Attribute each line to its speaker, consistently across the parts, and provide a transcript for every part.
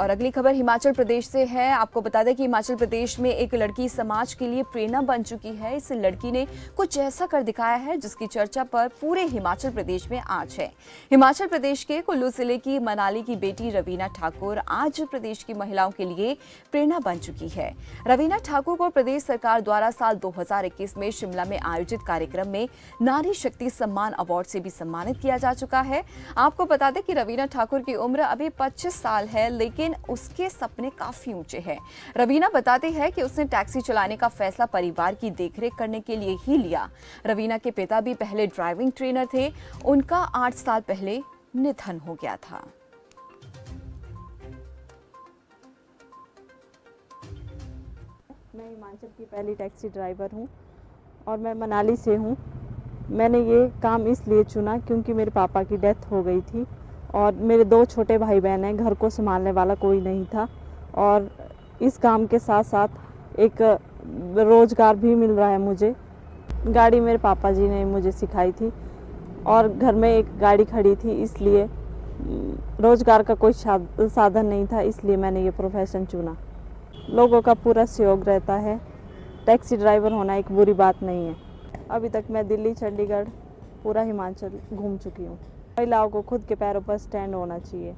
Speaker 1: और अगली खबर हिमाचल प्रदेश से है। आपको बता दें कि हिमाचल प्रदेश में एक लड़की समाज के लिए प्रेरणा बन चुकी है। इस लड़की ने कुछ ऐसा कर दिखाया है जिसकी चर्चा पर पूरे हिमाचल प्रदेश में आज है। हिमाचल प्रदेश के कुल्लू जिले की मनाली की बेटी रवीना ठाकुर आज प्रदेश की महिलाओं के लिए प्रेरणा बन चुकी है। रवीना ठाकुर को प्रदेश सरकार द्वारा साल 2021 में शिमला में आयोजित कार्यक्रम में नारी शक्ति सम्मान अवार्ड से भी सम्मानित किया जा चुका है। आपको बता दें कि रवीना ठाकुर की उम्र अभी 25 साल है, लेकिन उसके सपने काफी ऊंचे हैं। रवीना बताती है कि उसने टैक्सी चलाने का फैसला परिवार की देखरेख करने के लिए ही लिया। रवीना के पिता भी पहले ड्राइविंग ट्रेनर थे। उनका 8 साल पहले निधन हो गया था।
Speaker 2: मैं हिमाचल की पहली टैक्सी ड्राइवर हूं और मैं मनाली से हूं। मैंने ये काम इसलिए चुना क्योंकि मेरे पापा की डेथ हो गई थी और मेरे 2 छोटे भाई बहन हैं। घर को संभालने वाला कोई नहीं था और इस काम के साथ साथ एक रोज़गार भी मिल रहा है मुझे। गाड़ी मेरे पापा जी ने मुझे सिखाई थी और घर में एक गाड़ी खड़ी थी, इसलिए रोज़गार का कोई साधन नहीं था, इसलिए मैंने ये प्रोफेशन चुना। लोगों का पूरा सहयोग रहता है। टैक्सी ड्राइवर होना एक बुरी बात नहीं है। अभी तक मैं दिल्ली, चंडीगढ़, पूरा हिमाचल घूम चुकी हूँ। महिलाओं को खुद के पैरों पर स्टैंड होना चाहिए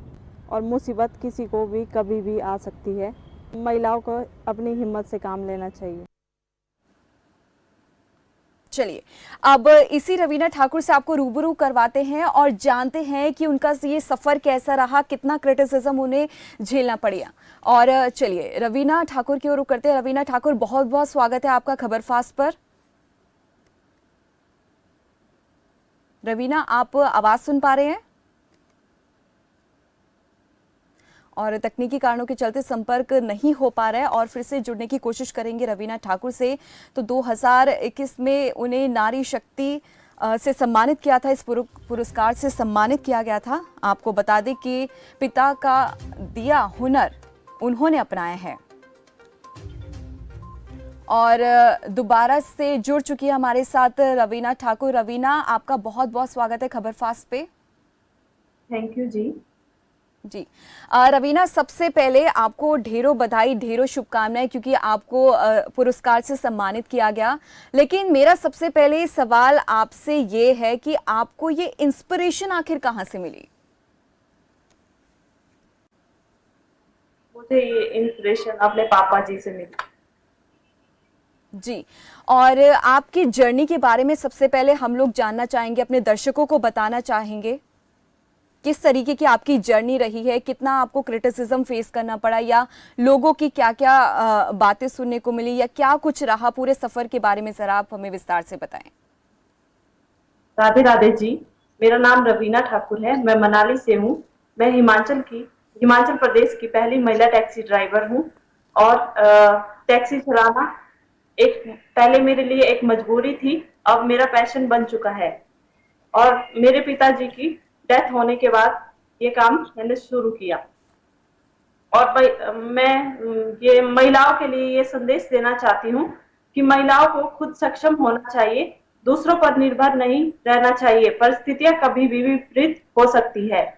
Speaker 2: और मुसीबत किसी को भी कभी भी आ सकती है। महिलाओं को अपनी हिम्मत से काम लेना चाहिए।
Speaker 1: चलिए अब इसी रवीना ठाकुर से आपको रूबरू करवाते हैं और जानते हैं कि उनका ये सफर कैसा रहा, कितना क्रिटिसिज्म उन्हें झेलना पड़ा। और चलिए रवीना ठाकुर की ओर रुख करते हैं। रवीना ठाकुर, बहुत बहुत स्वागत है आपका खबर फास्ट पर। रवीना, आप आवाज सुन पा रहे हैं? और तकनीकी कारणों के चलते संपर्क नहीं हो पा रहा है और फिर से जुड़ने की कोशिश करेंगे रवीना ठाकुर से। तो 2021 में उन्हें नारी शक्ति से सम्मानित किया था, इस पुरस्कार से सम्मानित किया गया था। आपको बता दें कि पिता का दिया हुनर उन्होंने अपनाया है। और दोबारा से जुड़ चुकी है हमारे साथ रवीना ठाकुर। रवीना, आपका बहुत बहुत स्वागत है खबर फास्ट पे।
Speaker 2: थैंक यू जी।
Speaker 1: जी रवीना, सबसे पहले आपको ढेरों बधाई, ढेरों शुभकामनाएं, क्योंकि आपको पुरस्कार से सम्मानित किया गया। लेकिन मेरा सबसे पहले सवाल आपसे ये है कि आपको ये इंस्पिरेशन आखिर कहाँ से मिली?
Speaker 2: मुझे ये इंस्पिरेशन अपने पापा जी से मिली।
Speaker 1: जी, और आपकी जर्नी के बारे में सबसे पहले हम लोग जानना चाहेंगे, अपने दर्शकों को बताना चाहेंगे किस तरीके की आपकी जर्नी रही है, कितना आपको क्रिटिसिज्म फेस करना पड़ा, या लोगों की क्या क्या बातें सुनने को मिली, या क्या कुछ रहा पूरे सफर के बारे में जरा आप हमें विस्तार से बताएं।
Speaker 2: राधे राधे जी, मेरा नाम रवीना ठाकुर है। मैं मनाली से हूँ। मैं हिमाचल प्रदेश की पहली महिला टैक्सी ड्राइवर हूँ और टैक्सी चलाना पहले मेरे लिए एक मजबूरी थी, अब मेरा पैशन बन चुका है। और मेरे पिताजी की डेथ होने के बाद ये काम मैंने शुरू किया। और मैं ये महिलाओं के लिए ये संदेश देना चाहती हूँ कि महिलाओं को खुद सक्षम होना चाहिए, दूसरों पर निर्भर नहीं रहना चाहिए। परिस्थितियां कभी भी विपरीत हो सकती है।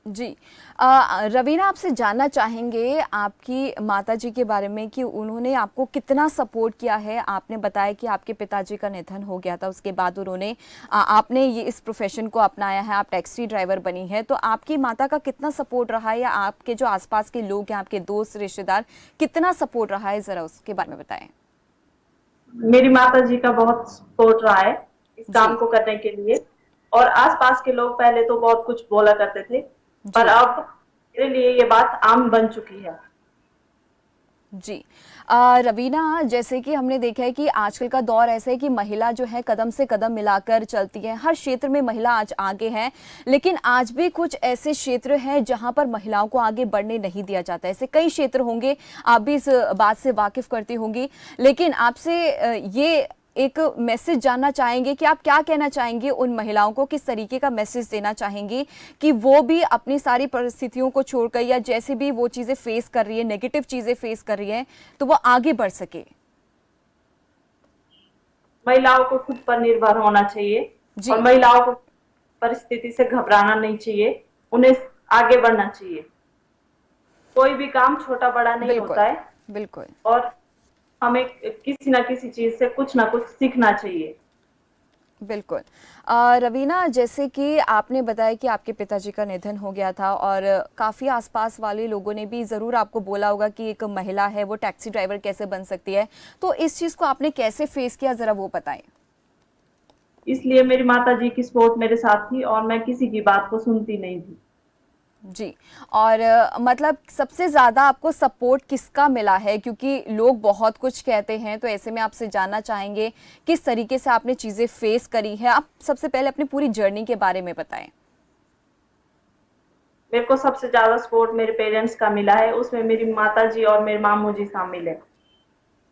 Speaker 1: जी रवीना, आपसे जानना चाहेंगे आपकी माताजी के बारे में कि उन्होंने आपको कितना सपोर्ट किया है। आपने बताया कि आपके पिताजी का निधन हो गया था, उसके बाद उन्होंने आपने ये इस प्रोफेशन को अपनाया है, आप टैक्सी ड्राइवर बनी है। तो आपकी माता का कितना सपोर्ट रहा है, या आपके जो आसपास के लोग हैं, आपके दोस्त रिश्तेदार, कितना सपोर्ट रहा है, जरा उसके बारे में बताएं।
Speaker 2: मेरी माता जी का बहुत सपोर्ट रहा है इस काम को करने के लिए। और आसपास के लोग पहले तो बहुत कुछ बोला करते थे, पर अब मेरे लिए ये बात आम बन चुकी है।
Speaker 1: जी रवीना, जैसे कि हमने देखा है कि आजकल का दौर ऐसा है कि महिला जो है कदम से कदम मिलाकर चलती है, हर क्षेत्र में महिला आज आगे है। लेकिन आज भी कुछ ऐसे क्षेत्र हैं जहां पर महिलाओं को आगे बढ़ने नहीं दिया जाता। ऐसे कई क्षेत्र होंगे, आप भी इस बात से वाकिफ करती होंगी। लेकिन आपसे ये एक मैसेज जानना चाहेंगे कि आप क्या कहना चाहेंगे उन महिलाओं को, किस तरीके का मैसेज देना चाहेंगे कि वो भी अपनी सारी परिस्थितियों को छोड़कर, या जैसे भी वो चीजें फेस कर रही है, नेगेटिव चीजें फेस कर रही है, तो वो आगे बढ़ सके।
Speaker 2: महिलाओं को खुद पर निर्भर होना चाहिए और महिलाओं को परिस्थिति से घबराना नहीं चाहिए, उन्हें आगे बढ़ना चाहिए। कोई भी काम छोटा बड़ा नहीं
Speaker 1: बिल्कुल
Speaker 2: होता है,
Speaker 1: बिल्कुल।
Speaker 2: और हमें किसी ना किसी चीज से कुछ ना कुछ सीखना चाहिए।
Speaker 1: बिल्कुल। रवीना, जैसे कि आपने बताया कि आपके पिताजी का निधन हो गया था और काफ़ी आसपास वाले लोगों ने भी ज़रूर आपको बोला होगा कि एक महिला है वो टैक्सी ड्राइवर कैसे बन सकती है, तो इस चीज़ को आपने कैसे फेस किया, ज़रा वो बताएं।
Speaker 2: इसलिए मेरी माता जी की सपोर्ट मेरे साथ थी और मैं किसी की बात को सुनती नहीं थी।
Speaker 1: जी। और मतलब सबसे ज़्यादा आपको सपोर्ट किसका मिला है, क्योंकि लोग बहुत कुछ कहते हैं, तो ऐसे में आपसे जानना चाहेंगे किस तरीके से आपने चीज़ें फेस करी है। आप सबसे पहले अपनी पूरी जर्नी के बारे में बताएं।
Speaker 2: मेरे को सबसे ज्यादा सपोर्ट मेरे पेरेंट्स का मिला है, उसमें मेरी माता जी और मेरे मामू जी शामिल है।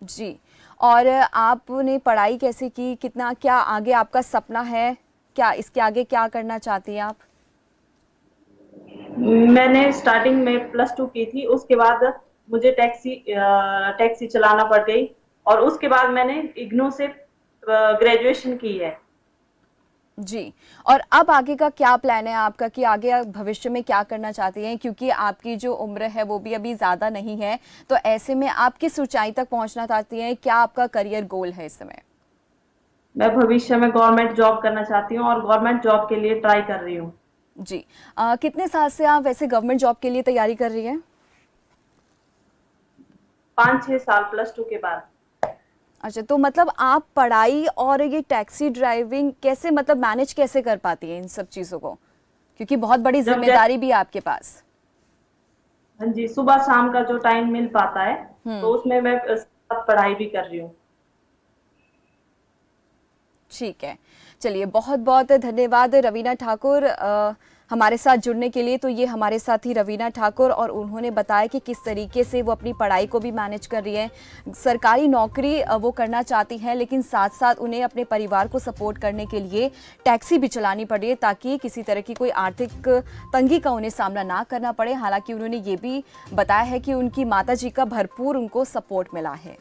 Speaker 1: जी। और आपने पढ़ाई कैसे की, कितना, क्या आगे आपका सपना है, क्या इसके आगे क्या करना चाहती हैं आप?
Speaker 2: मैंने स्टार्टिंग में +2 की थी, उसके बाद मुझे टैक्सी चलाना पड़ गई, और उसके बाद मैंने इग्नू से ग्रेजुएशन की है।
Speaker 1: जी। और अब आगे का क्या प्लान है आपका, कि आगे आप भविष्य में क्या करना चाहती हैं, क्योंकि आपकी जो उम्र है वो भी अभी ज़्यादा नहीं है, तो ऐसे में आप किस ऊंचाई तक पहुंचना चाहती हैं, क्या आपका करियर गोल है इस समय?
Speaker 2: मैं भविष्य में गवर्नमेंट जॉब करना चाहती हूँ और गवर्नमेंट जॉब के लिए ट्राई कर रही हूँ।
Speaker 1: जी। कितने साल से आप वैसे गवर्नमेंट जॉब के लिए तैयारी कर रही हैं?
Speaker 2: 5-6 साल +2 के बाद।
Speaker 1: अच्छा, तो मतलब आप पढ़ाई और ये टैक्सी ड्राइविंग कैसे, मतलब मैनेज कैसे कर पाती हैं इन सब चीज़ों को, क्योंकि बहुत बड़ी
Speaker 2: जब जैसे,
Speaker 1: जिम्मेदारी भी है आपके पास।
Speaker 2: हाँ जी, सुबह शाम का जो टाइम मिल पाता है, तो
Speaker 1: हम्म।
Speaker 2: उसमें मैं साथ पढ़ाई भी कर रही हूँ।
Speaker 1: ठीक है। चलिए, बहुत बहुत धन्यवाद रवीना ठाकुर हमारे साथ जुड़ने के लिए। तो ये हमारे साथ ही रवीना ठाकुर, और उन्होंने बताया कि किस तरीके से वो अपनी पढ़ाई को भी मैनेज कर रही है। सरकारी नौकरी वो करना चाहती हैं, लेकिन साथ साथ उन्हें अपने परिवार को सपोर्ट करने के लिए टैक्सी भी चलानी पड़ी है, ताकि किसी तरह की कोई आर्थिक तंगी का उन्हें सामना ना करना पड़े। हालांकि उन्होंने ये भी बताया है कि उनकी माता जी का भरपूर उनको सपोर्ट मिला है।